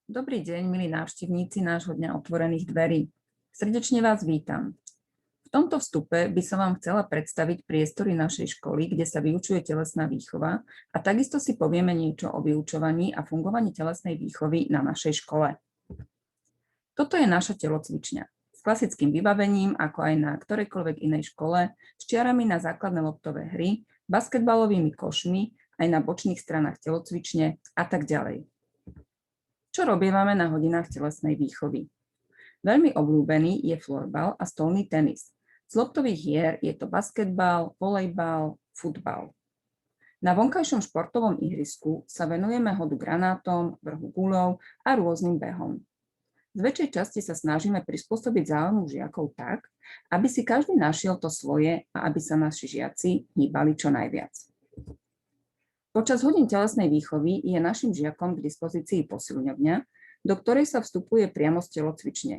Dobrý deň, milí návštevníci nášho dňa otvorených dverí. Srdečne vás vítam. V tomto vstupe by som vám chcela predstaviť priestory našej školy, kde sa vyučuje telesná výchova a takisto si povieme niečo o vyučovaní a fungovaní telesnej výchovy na našej škole. Toto je naša telocvičňa s klasickým vybavením, ako aj na ktorejkoľvek inej škole, s čiarami na základné loptové hry, basketbalovými košmi, aj na bočných stranách telocvične a tak ďalej. Čo robievame na hodinách telesnej výchovy? Veľmi obľúbený je florbal a stolný tenis. Z loptových hier je to basketbal, volejbal, futbal. Na vonkajšom športovom ihrisku sa venujeme hodu granátom, vrhu guľov a rôznym behom. Z väčšej časti sa snažíme prispôsobiť záujmu žiakov tak, aby si každý našiel to svoje a aby sa naši žiaci hýbali čo najviac. Počas hodín telesnej výchovy je našim žiakom k dispozícii posilňovňa, do ktorej sa vstupuje priamo z telocvične.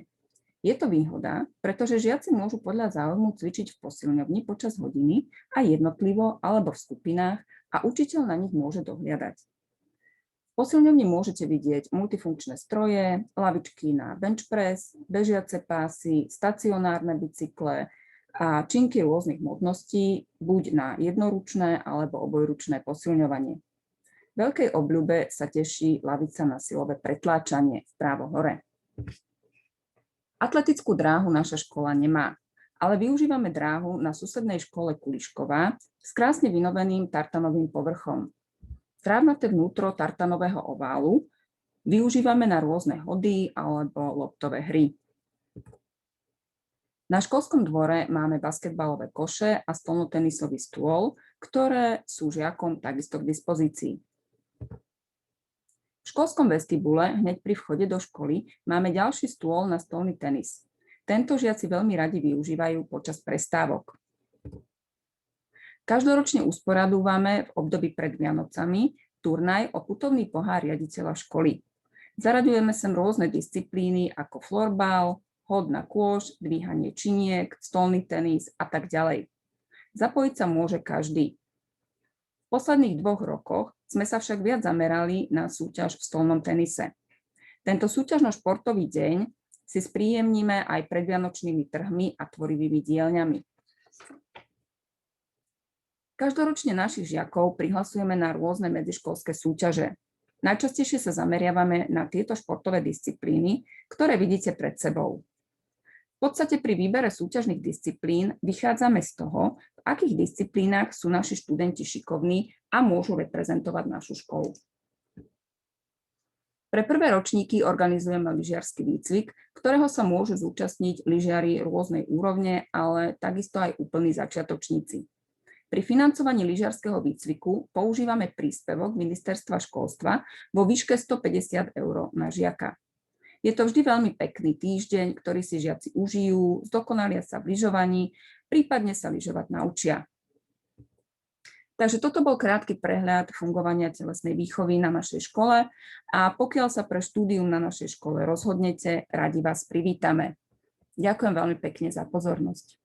Je to výhoda, pretože žiaci môžu podľa záujmu cvičiť v posilňovni počas hodiny a jednotlivo alebo v skupinách a učiteľ na nich môže dohliadať. V posilňovni môžete vidieť multifunkčné stroje, lavičky na bench press, bežiace pásy, stacionárne bicykle a činky rôznych modností, buď na jednoručné alebo obojručné posilňovanie. Veľkej obľúbe sa teší lavica na silové pretláčanie vpravo hore. Atletickú dráhu naša škola nemá, ale využívame dráhu na susednej škole Kulišková s krásne vynoveným tartanovým povrchom. Trávnaté vnútro tartanového oválu využívame na rôzne hody alebo loptové hry. Na školskom dvore máme basketbalové koše a stolnotenisový stôl, ktoré sú žiakom takisto k dispozícii. V školskom vestibule, hneď pri vchode do školy, máme ďalší stôl na stolný tenis. Tento žiaci veľmi radi využívajú počas prestávok. Každoročne usporadúvame v období pred Vianocami turnaj o putovný pohár riaditeľa školy. Zaraďujeme sem rôzne disciplíny ako florbal, hod na kôš, dvíhanie činiek, stolný tenis a tak ďalej. Zapojiť sa môže každý. V posledných 2 rokoch sme sa však viac zamerali na súťaž v stolnom tenise. Tento súťažno-športový deň si spríjemníme aj predvianočnými trhmi a tvorivými dielňami. Každoročne našich žiakov prihlasujeme na rôzne medziškolské súťaže. Najčastejšie sa zameriavame na tieto športové disciplíny, ktoré vidíte pred sebou. V podstate pri výbere súťažných disciplín vychádzame z toho, v akých disciplínach sú naši študenti šikovní a môžu reprezentovať našu školu. Pre prvé ročníky organizujeme lyžiarsky výcvik, ktorého sa môžu zúčastniť lyžiari rôznej úrovne, ale takisto aj úplní začiatočníci. Pri financovaní lyžiarskeho výcviku používame príspevok Ministerstva školstva vo výške 150 € na žiaka. Je to vždy veľmi pekný týždeň, ktorý si žiaci užijú, zdokonalia sa v lyžovaní, prípadne sa lyžovať naučia. Takže toto bol krátky prehľad fungovania telesnej výchovy na našej škole a pokiaľ sa pre štúdium na našej škole rozhodnete, radi vás privítame. Ďakujem veľmi pekne za pozornosť.